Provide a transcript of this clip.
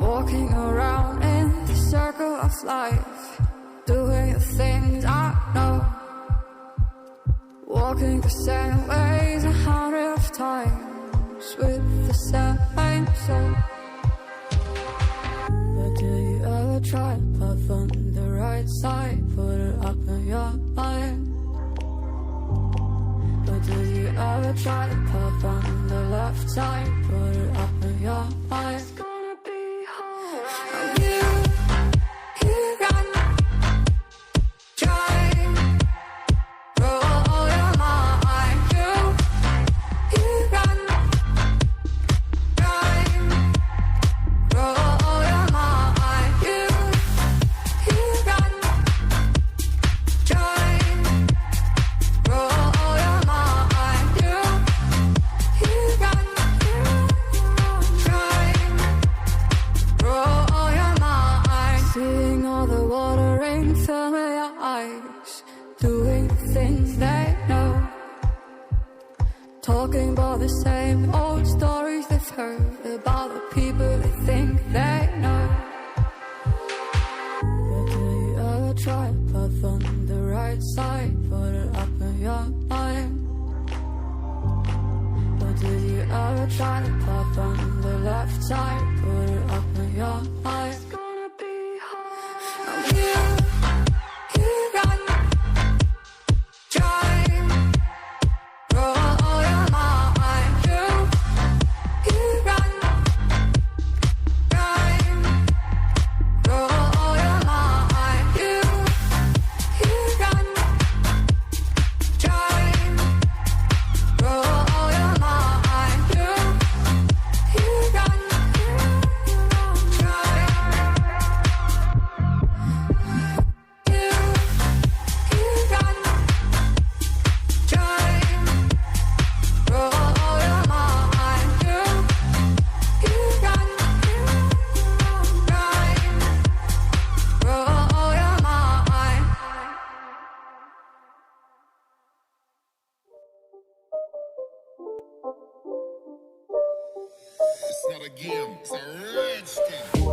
walking around in the circle of life, doing the things I know, walking the same ways 100 times with the same soul. But do you ever try to puff on the right side, put it up in your mind? But do you ever try to puff on the left side, put it up in your mind? It's gonna be alright. You got try, roll your mind. You got try, roll your mind. You got try, roll your mind. You got try, roll your mind. Seeing all the water in familiar eyes, doing the things they know, talking about the same old stories they've heard about the people they think they know. But do you ever try to puff on the right side, put it up in your mind? But do you ever try to puff on the left side, put it up in your mind? It's gonna be hard. You got try, roll your mind. You got try, roll your mind. You got try, roll your mind. You got It's not a game, it's a rich thing.